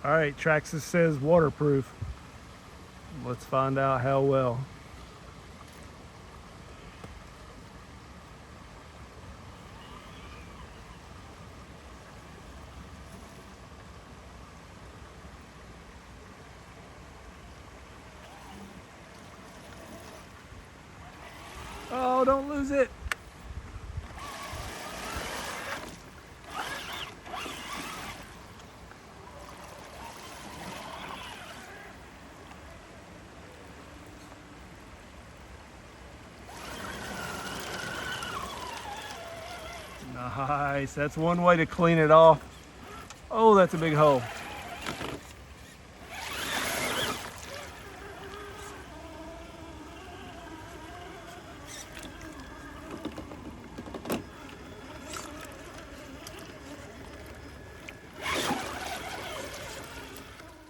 All right, Traxxas says waterproof. Let's find out how well. Oh, don't lose it. Nice, that's one way to clean it off. Oh, that's a big hole.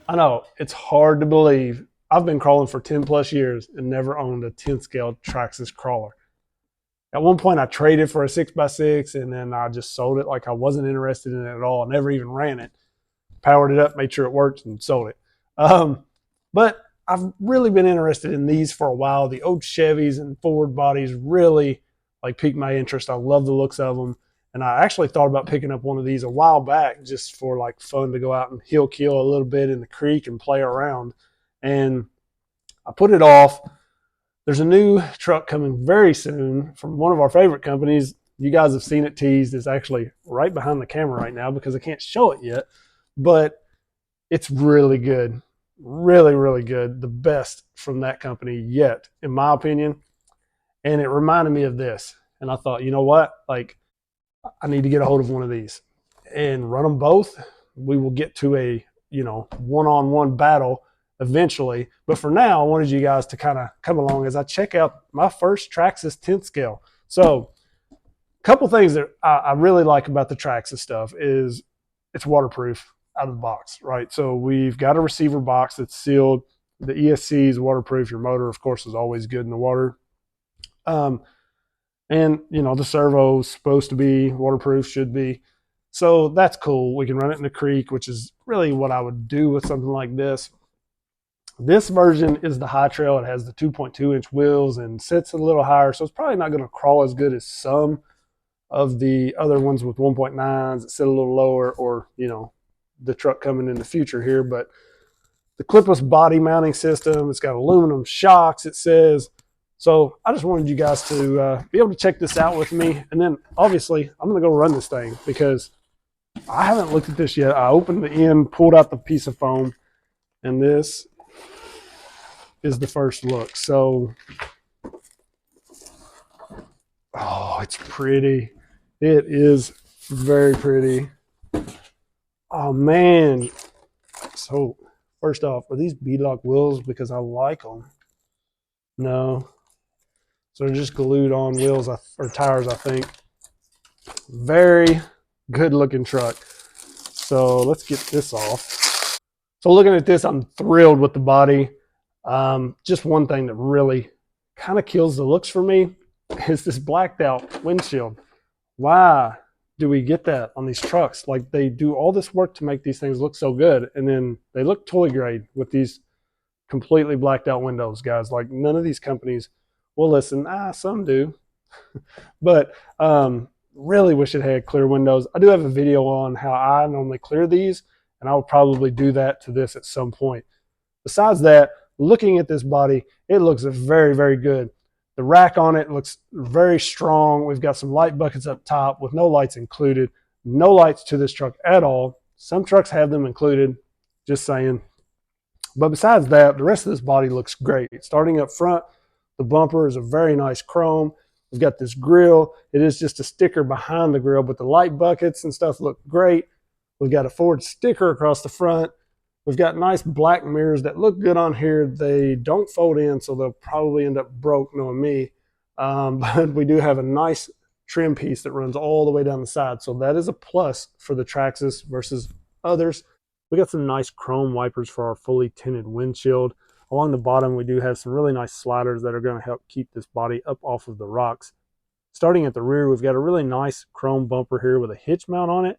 I know, it's hard to believe. I've been crawling for 10 plus years and never owned a 10 scale Traxxas crawler. At one point, I traded for a 6x6 and then I just sold it like I wasn't interested in it at all. I never even ran it. Powered it up, made sure it worked, and sold it. But I've really been interested in these for a while. The old Chevys and Ford bodies really like piqued my interest. I love the looks of them. And I actually thought about picking up one of these a while back just for like fun to go out and hill kill a little bit in the creek and play around. And I put it off. There's a new truck coming very soon from one of our favorite companies. You guys have seen it teased. It's actually right behind the camera right now because I can't show it yet. But it's really good. Really, really good. The best from that company yet, in my opinion. And it reminded me of this. And I thought, you know what? Like, I need to get a hold of one of these and run them both. We will get to a, one-on-one battle eventually. But for now, I wanted you guys to kind of come along as I check out my first Traxxas 10th scale. So a couple things that I really like about the Traxxas stuff is it's waterproof out of the box, right? So we've got a receiver box that's sealed. The ESC is waterproof. Your motor, of course, is always good in the water. And, the servo is supposed to be waterproof, should be. So that's cool. We can run it in the creek, which is really what I would do with something like this. This version is the High Trail. It has the 2.2-inch wheels and sits a little higher, so it's probably not going to crawl as good as some of the other ones with 1.9s that sit a little lower, or, the truck coming in the future here. But the clipless body mounting system, it's got aluminum shocks, it says. So I just wanted you guys to be able to check this out with me. And then obviously I'm going to go run this thing because I haven't looked at this yet. I opened the end, pulled out the piece of foam, and this is the first look. So, oh, it's pretty. It is very pretty. Oh, man. So first off, are these beadlock wheels because I like them? No. So they're just glued on wheels or tires, I think. Very good looking truck. So let's get this off. So looking at this, I'm thrilled with the body. Just one thing that really kind of kills the looks for me is this blacked out windshield. Why do we get that on these trucks? Like, they do all this work to make these things look so good, and then they look toy grade with these completely blacked out windows, guys. Like, none of these companies will listen. Some do. But really wish it had clear windows. I do have a video on how I normally clear these, and I'll probably do that to this at some point. Besides that, looking at this body, it looks very, very good. The rack on it looks very strong. We've got some light buckets up top with no lights included. No lights to this truck at all. Some trucks have them included, just saying. But besides that, the rest of this body looks great. Starting up front, the bumper is a very nice chrome. We've got this grill. It is just a sticker behind the grill, but the light buckets and stuff look great. We've got a Ford sticker across the front. We've got nice black mirrors that look good on here. They don't fold in, so they'll probably end up broke, knowing me. But we do have a nice trim piece that runs all the way down the side. So that is a plus for the Traxxas versus others. We got some nice chrome wipers for our fully tinted windshield. Along the bottom, we do have some really nice sliders that are going to help keep this body up off of the rocks. Starting at the rear, we've got a really nice chrome bumper here with a hitch mount on it.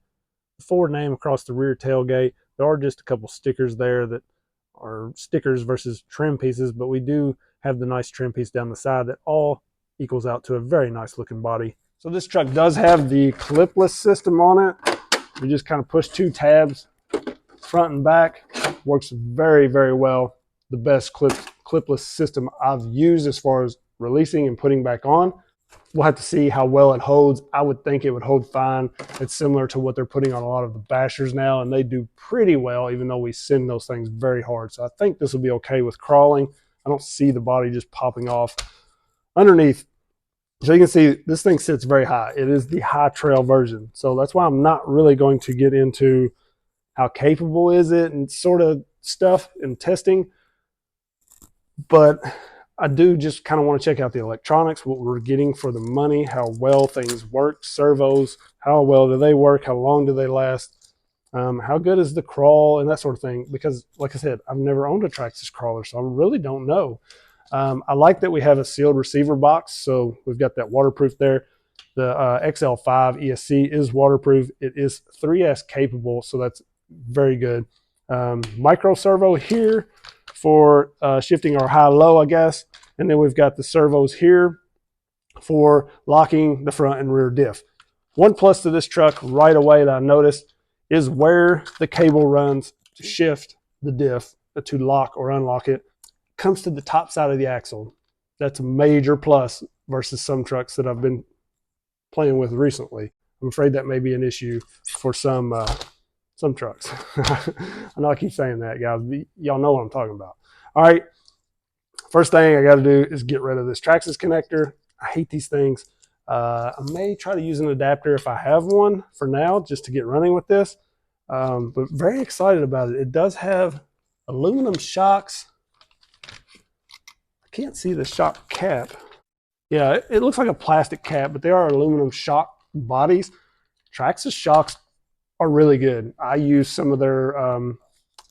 The Ford name across the rear tailgate. There are just a couple stickers there that are stickers versus trim pieces, but we do have the nice trim piece down the side that all equals out to a very nice looking body. So this truck does have the clipless system on it. You just kind of push 2 tabs, front and back. Works very, very well. The best clipless system I've used as far as releasing and putting back on. We'll have to see how well it holds. I would think it would hold fine. It's similar to what they're putting on a lot of the bashers now, and they do pretty well, even though we send those things very hard. So I think this will be okay with crawling. I don't see the body just popping off. Underneath, so you can see this thing sits very high. It is the High Trail version. So that's why I'm not really going to get into how capable is it and sort of stuff and testing. But I do just kind of want to check out the electronics, what we're getting for the money, how well things work, servos, how well do they work, how long do they last, how good is the crawl and that sort of thing. Because like I said, I've never owned a Traxxas crawler, so I really don't know. I like that we have a sealed receiver box, so we've got that waterproof there. The XL5 ESC is waterproof. It is 3S capable, so that's very good. Micro servo here for shifting our high-low, I guess. And then we've got the servos here for locking the front and rear diff. One plus to this truck right away that I noticed is where the cable runs to shift the diff, to lock or unlock it, comes to the top side of the axle. That's a major plus versus some trucks that I've been playing with recently. I'm afraid that may be an issue for some trucks. I know I keep saying that, guys. Y'all know what I'm talking about. All right. First thing I got to do is get rid of this Traxxas connector. I hate these things. I may try to use an adapter if I have one for now, just to get running with this. But very excited about it. It does have aluminum shocks. I can't see the shock cap. Yeah, it looks like a plastic cap, but they are aluminum shock bodies. Traxxas shocks are really good. I use some of their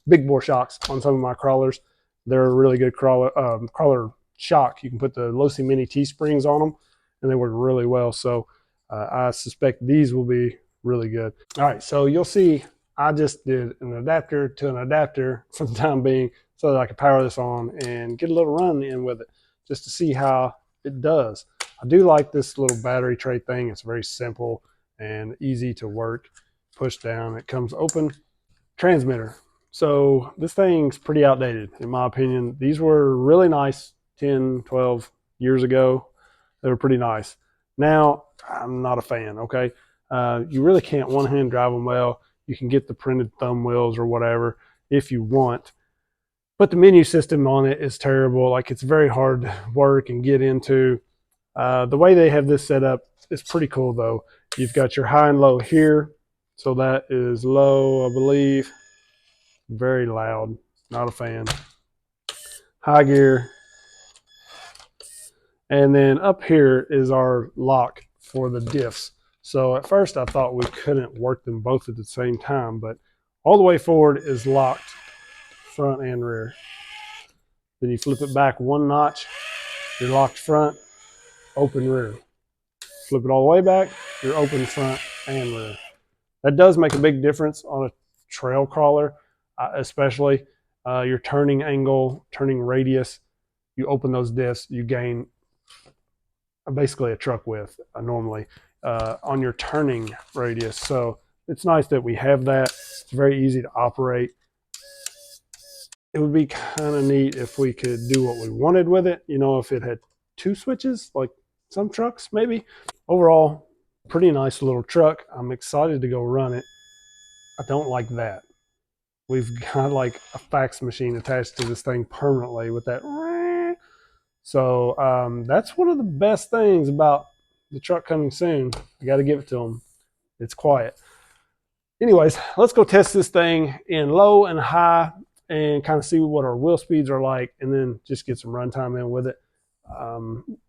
big bore shocks on some of my crawlers. They're a really good crawler shock. You can put the Losi Mini T-springs on them, and they work really well. So I suspect these will be really good. All right, so you'll see I just did an adapter to an adapter for the time being so that I could power this on and get a little run in with it just to see how it does. I do like this little battery tray thing. It's very simple and easy to work. Push down, it comes open. Transmitter. So this thing's pretty outdated in my opinion. These were really nice 10, 12 years ago. They were pretty nice. Now, I'm not a fan, okay? You really can't one-hand drive them well. You can get the printed thumb wheels or whatever if you want. But the menu system on it is terrible. Like, it's very hard to work and get into. The way they have this set up is pretty cool, though. You've got your high and low here. So that is low, I believe. Very loud. Not a fan. High gear. And then up here is our lock for the diffs. So at first I thought we couldn't work them both at the same time, but all the way forward is locked, front and rear. Then you flip it back one notch, you're locked front, open rear. Flip it all the way back, you're open front and rear. That does make a big difference on a trail crawler, especially your turning angle, turning radius. You open those diffs, you gain basically a truck width normally on your turning radius. So it's nice that we have that. It's very easy to operate. It would be kind of neat if we could do what we wanted with it. You know, if it had 2 switches, like some trucks maybe. Overall, pretty nice little truck. I'm excited to go run it. I don't like that. We've got like a fax machine attached to this thing permanently with that. So that's one of the best things about the truck coming soon. I got to give it to them. It's quiet. Anyways, let's go test this thing in low and high and kind of see what our wheel speeds are like, and then just get some runtime in with it.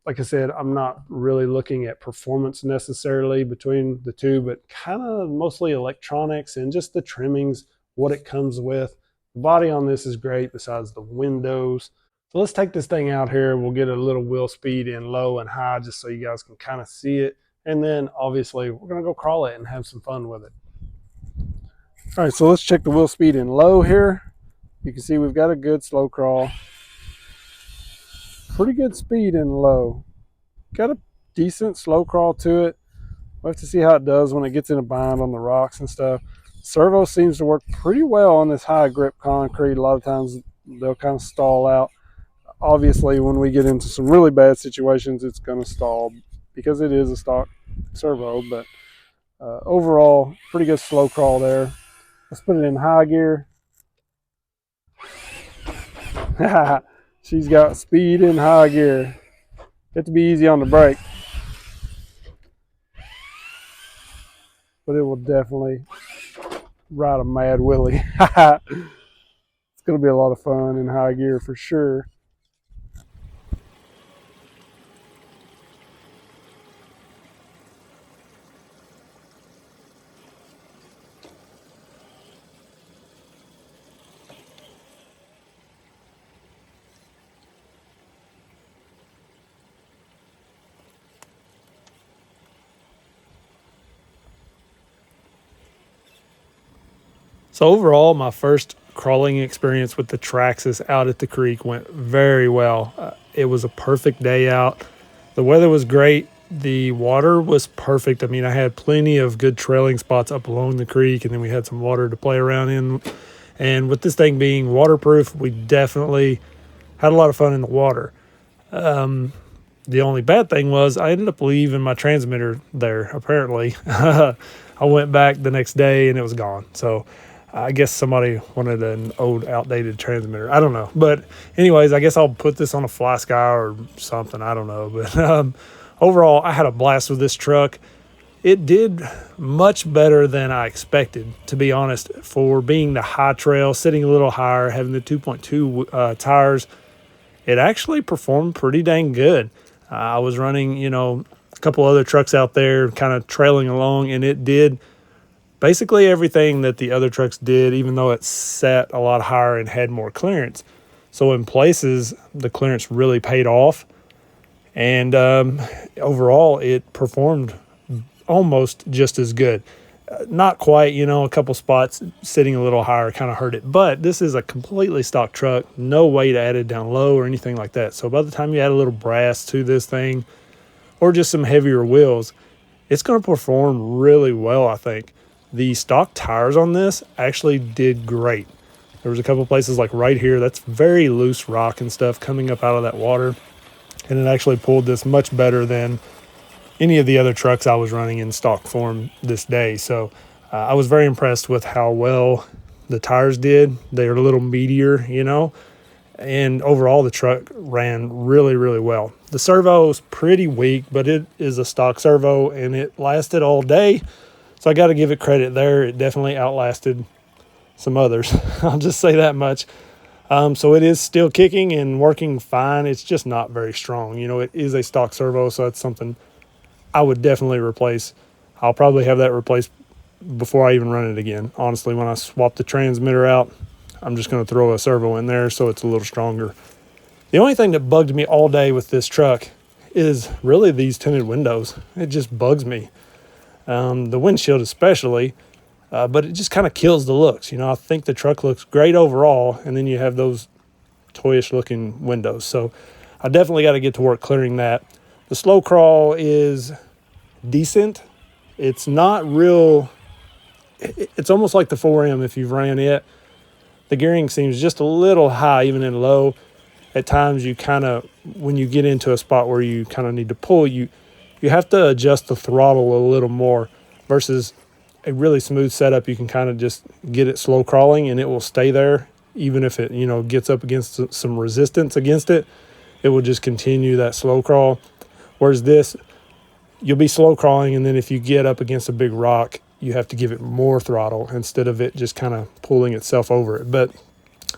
Like I said, I'm not really looking at performance necessarily between the two, but kind of mostly electronics and just the trimmings, what it comes with. The body on this is great besides the windows. So let's take this thing out here. We'll get a little wheel speed in low and high just so you guys can kind of see it. And then obviously we're going to go crawl it and have some fun with it. All right, so let's check the wheel speed in low here. You can see we've got a good slow crawl. Pretty good speed in low. Got a decent slow crawl to it. We'll have to see how it does when it gets in a bind on the rocks and stuff. Servo seems to work pretty well on this high grip concrete. A lot of times they'll kind of stall out. Obviously, when we get into some really bad situations, it's going to stall because it is a stock servo. But overall, pretty good slow crawl there. Let's put it in high gear. She's got speed in high gear. Have to be easy on the brake, but it will definitely ride a mad willy. It's going to be a lot of fun in high gear for sure. So overall, my first crawling experience with the Traxxas out at the creek went very well. It was a perfect day out. The weather was great. The water was perfect. I mean, I had plenty of good trailing spots up along the creek, and then we had some water to play around in. And with this thing being waterproof, we definitely had a lot of fun in the water. The only bad thing was I ended up leaving my transmitter there, apparently. I went back the next day and it was gone. So I guess somebody wanted an old, outdated transmitter. I don't know. But anyways, I guess I'll put this on a fly sky or something. I don't know. But overall, I had a blast with this truck. It did much better than I expected, to be honest, for being the High Trail, sitting a little higher, having the 2.2 tires. It actually performed pretty dang good. I was running, a couple other trucks out there kind of trailing along, and it did basically everything that the other trucks did, even though it sat a lot higher and had more clearance. So in places, the clearance really paid off. And overall, it performed almost just as good. Not quite, a couple spots sitting a little higher kind of hurt it. But this is a completely stock truck, no weight added down low or anything like that. So by the time you add a little brass to this thing or just some heavier wheels, it's going to perform really well, I think. The stock tires on this actually did great. There was a couple places like right here, that's very loose rock and stuff coming up out of that water. And it actually pulled this much better than any of the other trucks I was running in stock form this day. So I was very impressed with how well the tires did. They were a little meatier, and overall the truck ran really, really well. The servo is pretty weak, but it is a stock servo and it lasted all day. So I got to give it credit there. It definitely outlasted some others. I'll just say that much. So it is still kicking and working fine. It's just not very strong. It is a stock servo, so that's something I would definitely replace. I'll probably have that replaced before I even run it again. Honestly, when I swap the transmitter out, I'm just going to throw a servo in there so it's a little stronger. The only thing that bugged me all day with this truck is really these tinted windows. It just bugs me. The windshield especially, but it just kind of kills the looks. I think the truck looks great overall, and then you have those toyish looking windows. So I definitely got to get to work clearing that. The slow crawl is decent. It's not real. It's almost like the 4M if you've ran it. The gearing seems just a little high, even in low. At times you kind of, when you get into a spot where you kind of need to pull, you have to adjust the throttle a little more versus a really smooth setup. You can kind of just get it slow crawling and it will stay there. Even if it, gets up against some resistance against it, it will just continue that slow crawl. Whereas this, you'll be slow crawling, and then if you get up against a big rock, you have to give it more throttle instead of it just kind of pulling itself over it. But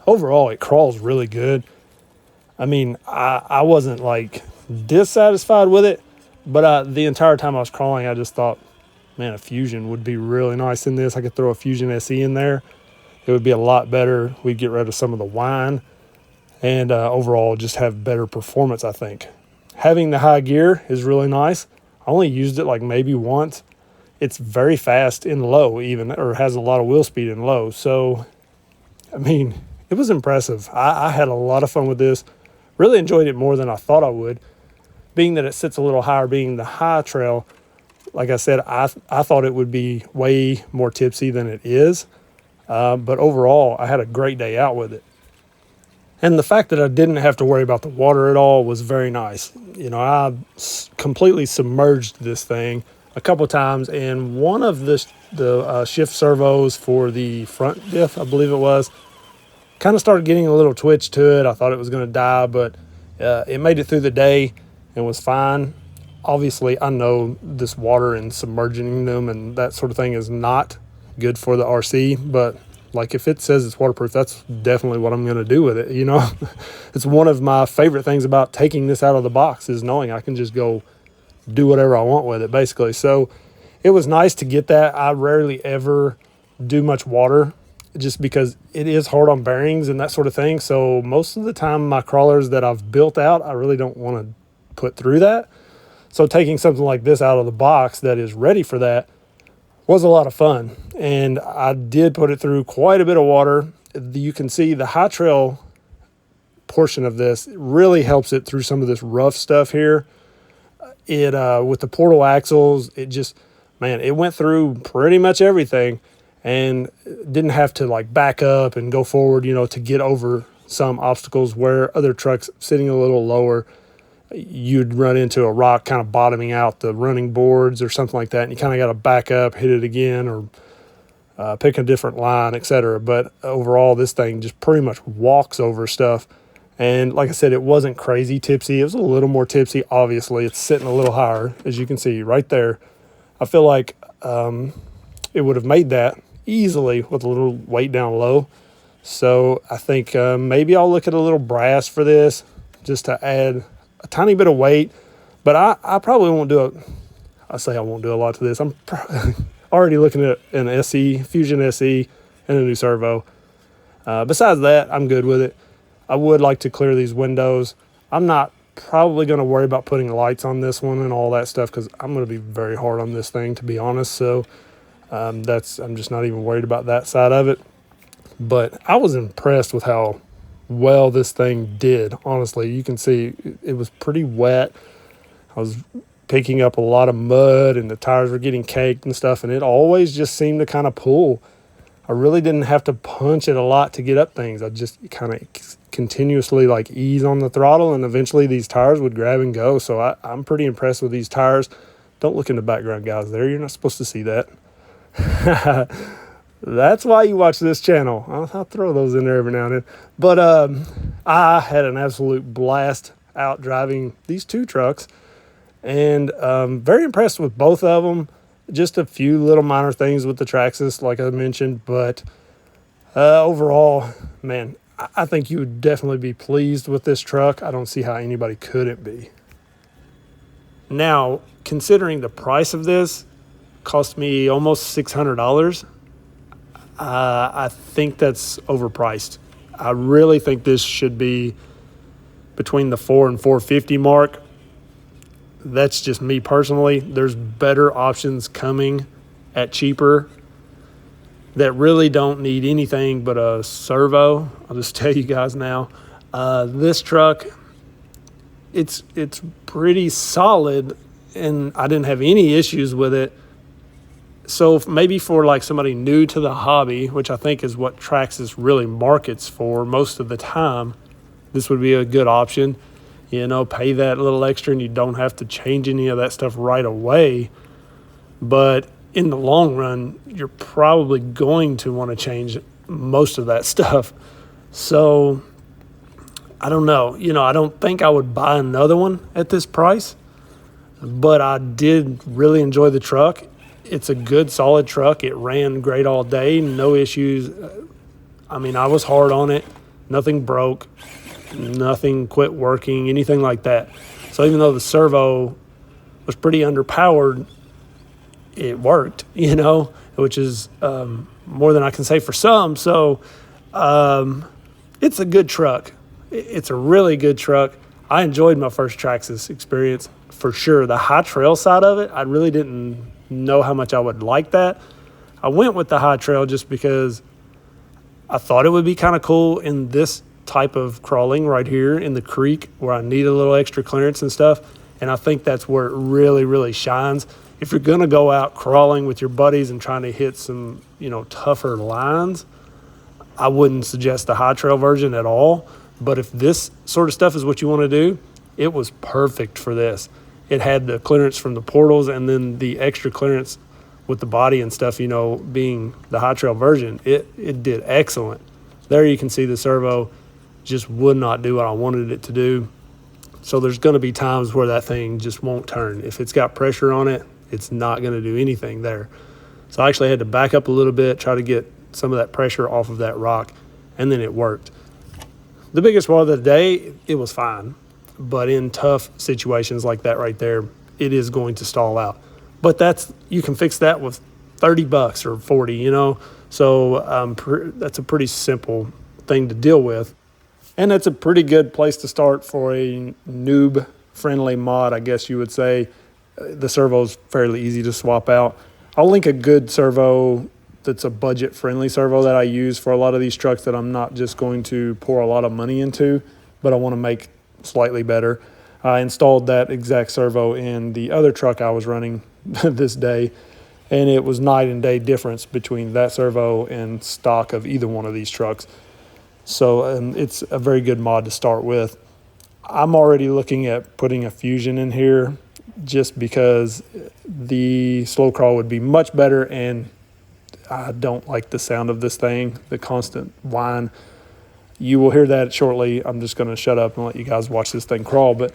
overall, it crawls really good. I mean, I wasn't like dissatisfied with it, but the entire time I was crawling, I just thought, man, a Fusion would be really nice in this. I could throw a Fusion SE in there. It would be a lot better. We'd get rid of some of the whine and overall just have better performance, I think. Having the high gear is really nice. I only used it like maybe once. it's very fast in low even, or has a lot of wheel speed in low. So, I mean, it was impressive. I had a lot of fun with this. Really enjoyed it more than I thought I would. Being that it sits a little higher, being the High Trail, like I said, I thought it would be way more tipsy than it is. But overall, I had a great day out with it. And the fact that I didn't have to worry about the water at all was very nice. You know, I completely submerged this thing a couple times, and one of the shift servos for the front diff, I believe it was, kind of started getting a little twitch to it. I thought it was going to die, but it made it through the day and was fine. Obviously, I know this water and submerging them and that sort of thing is not good for the RC, but like if it says it's waterproof, that's definitely what I'm going to do with it. You know, it's one of my favorite things about taking this out of the box is knowing I can just go do whatever I want with it, basically. So it was nice to get that. I rarely ever do much water just because it is hard on bearings and that sort of thing. So most of the time my crawlers that I've built out, I really don't want to put through that. So taking something like this out of the box that is ready for that was a lot of fun. And I did put it through quite a bit of water. You can see the High Trail portion of this really helps it through some of this rough stuff here. It with the portal axles, it just, man, it went through pretty much everything and didn't have to like back up and go forward, you know, to get over some obstacles where other trucks sitting a little lower, you'd run into a rock kind of bottoming out the running boards or something like that, and you kind of got to back up, hit it again, or pick a different line, etc. But overall, this thing just pretty much walks over stuff. And like I said, it wasn't crazy tipsy. It was a little more tipsy. Obviously, it's sitting a little higher, as you can see right there. I feel like it would have made that easily with a little weight down low. So I think maybe I'll look at a little brass for this just to add a tiny bit of weight. But I probably won't do it. I say I won't do a lot to this. I'm already looking at an SE, Fusion SE, and a new servo. Besides that, I'm good with it. I would like to clear these windows. I'm not probably going to worry about putting lights on this one and all that stuff because I'm going to be very hard on this thing, to be honest. So I'm just not even worried about that side of it. But I was impressed with how well this thing did. Honestly, you can see it was pretty wet. I was picking up a lot of mud and the tires were getting caked and stuff, and it always just seemed to kind of pull. I really didn't have to punch it a lot to get up things. I just kind of continuously like ease on the throttle, and eventually these tires would grab and go. So I'm pretty impressed with these tires. Don't look in the background, guys. There, you're not supposed to see that. That's why you watch this channel. I'll throw those in there every now and then. But I had an absolute blast out driving these two trucks, and very impressed with both of them. Just a few little minor things with the Traxxas, like I mentioned, but overall, man, I think you would definitely be pleased with this truck. I don't see how anybody couldn't be. Now, considering the price of this, cost me almost $600. I think that's overpriced. I really think this should be between the $400 and $450 mark. That's just me personally. There's better options coming at cheaper that really don't need anything but a servo. I'll just tell you guys now. This truck, it's pretty solid, and I didn't have any issues with it. So maybe for like somebody new to the hobby, which I think is what Traxxas really markets for most of the time, this would be a good option. You know, pay that little extra and you don't have to change any of that stuff right away. But in the long run, you're probably going to want to change most of that stuff. So I don't know. You know, I don't think I would buy another one at this price, but I did really enjoy the truck. It's a good, solid truck. It ran great all day, no issues. I mean, I was hard on it. Nothing broke. Nothing quit working, anything like that. So even though the servo was pretty underpowered, it worked, you know, which is more than I can say for some. So it's a good truck. It's a really good truck. I enjoyed my first Traxxas experience for sure. The High Trail side of it, I really didn't know how much I would like that. I went with the High Trail just because I thought it would be kind of cool in this type of crawling right here in the creek where I need a little extra clearance and stuff. And I think that's where it really, really shines. If you're going to go out crawling with your buddies and trying to hit some, tougher lines, I wouldn't suggest the High Trail version at all. But if this sort of stuff is what you want to do, it was perfect for this. It had the clearance from the portals and then the extra clearance with the body and stuff, being the High Trail version. It did excellent. There you can see the servo just would not do what I wanted it to do. So there's going to be times where that thing just won't turn. If it's got pressure on it, it's not going to do anything there. So I actually had to back up a little bit, try to get some of that pressure off of that rock, and then it worked. The biggest one of the day, it was fine. But in tough situations like that right there, it is going to stall out. But you can fix that with $30 or 40, So that's a pretty simple thing to deal with. And that's a pretty good place to start for a noob-friendly mod, I guess you would say. The servo's fairly easy to swap out. I'll link a good servo that's a budget-friendly servo that I use for a lot of these trucks that I'm not just going to pour a lot of money into, but I want to make slightly better. I installed that exact servo in the other truck I was running this day, and it was night and day difference between that servo and stock of either one of these trucks. So it's a very good mod to start with. I'm already looking at putting a Fusion in here just because the slow crawl would be much better, and I don't like the sound of this thing, the constant whine. You will hear that shortly. I'm just going to shut up and let you guys watch this thing crawl. But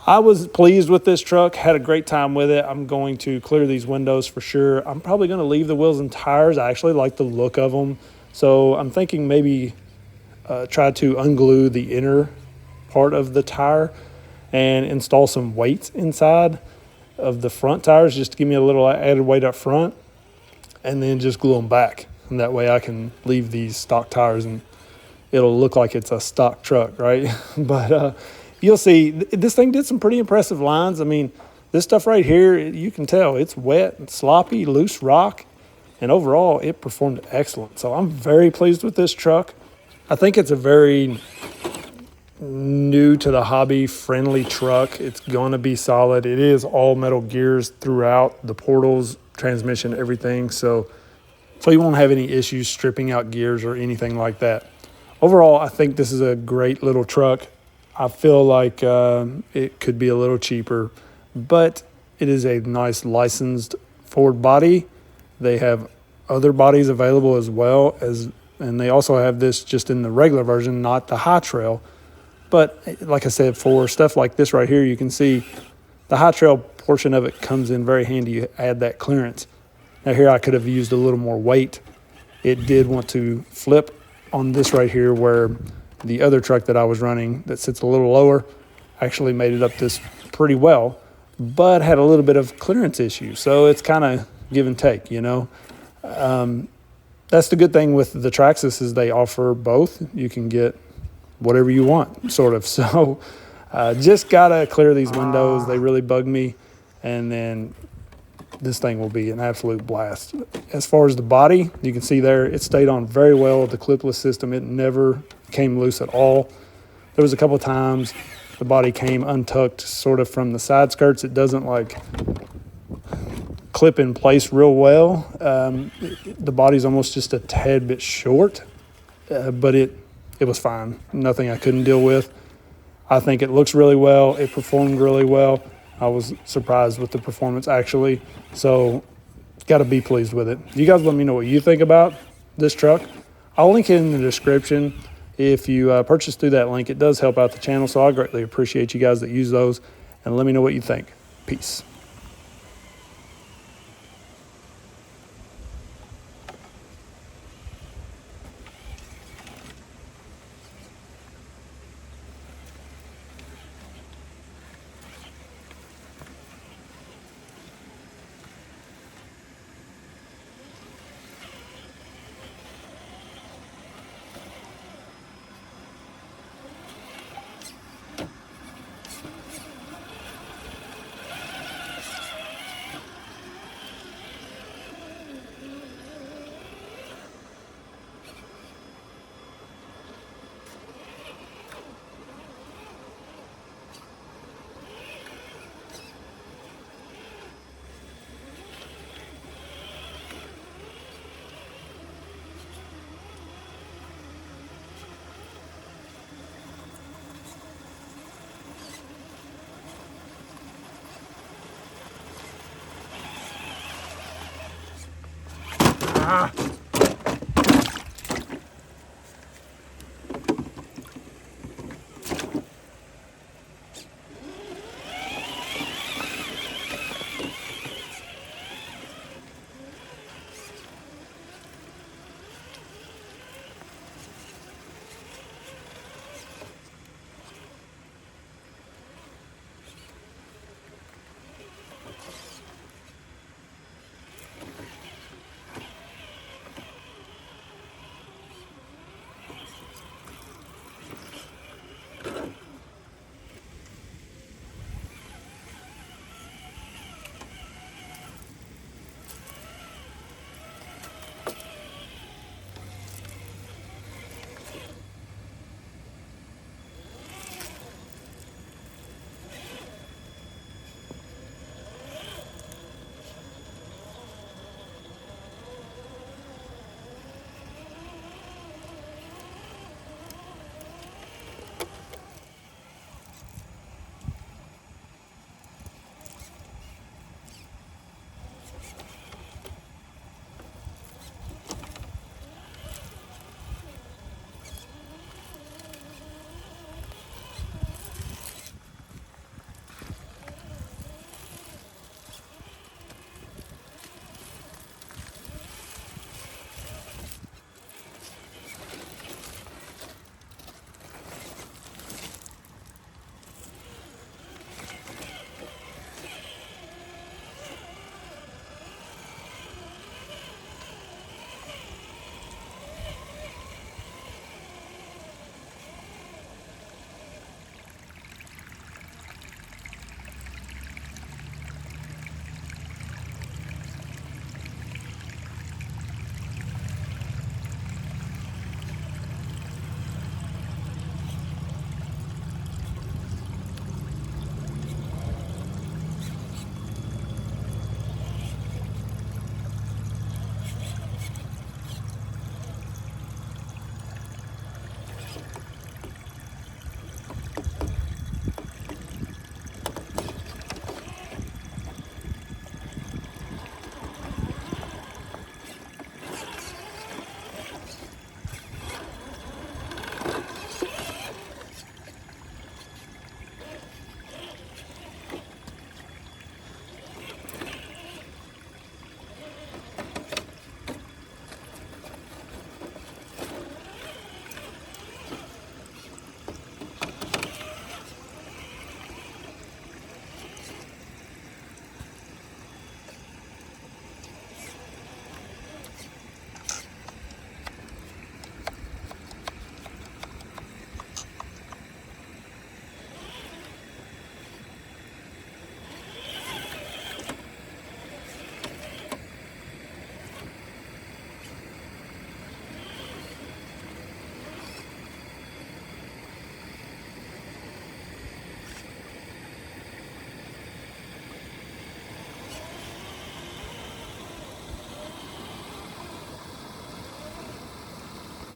I was pleased with this truck, had a great time with it. I'm going to clear these windows for sure. I'm probably going to leave the wheels and tires. I actually like the look of them. So I'm thinking maybe try to unglue the inner part of the tire and install some weights inside of the front tires just to give me a little added weight up front, and then just glue them back. And that way I can leave these stock tires and it'll look like it's a stock truck, right? But you'll see, this thing did some pretty impressive lines. I mean, this stuff right here, you can tell it's wet and sloppy, loose rock, and overall it performed excellent. So I'm very pleased with this truck. I think it's a very new to the hobby friendly truck. It's going to be solid. It is all metal gears throughout, the portals, transmission, everything. So you won't have any issues stripping out gears or anything like that. Overall, I think this is a great little truck. I feel like it could be a little cheaper, but it is a nice licensed Ford body. They have other bodies available as well, and they also have this just in the regular version, not the High Trail. But like I said, for stuff like this right here, you can see the High Trail portion of it comes in very handy. You add that clearance. Now here I could have used a little more weight. It did want to flip on this right here where the other truck that I was running that sits a little lower actually made it up this pretty well, but had a little bit of clearance issue. So it's kind of give and take, That's the good thing with the Traxxas is they offer both. You can get whatever you want, sort of. So just got to clear these windows. They really bug me. And then this thing will be an absolute blast. As far as the body, you can see there, it stayed on very well with the clipless system. It never came loose at all. There was a couple of times the body came untucked sort of from the side skirts. It doesn't like clip in place real well. The body's almost just a tad bit short, but it was fine. Nothing I couldn't deal with. I think it looks really well. It performed really well. I was surprised with the performance actually. So got to be pleased with it. You guys let me know what you think about this truck. I'll link it in the description. If you purchase through that link, it does help out the channel. So I greatly appreciate you guys that use those, and let me know what you think. Peace.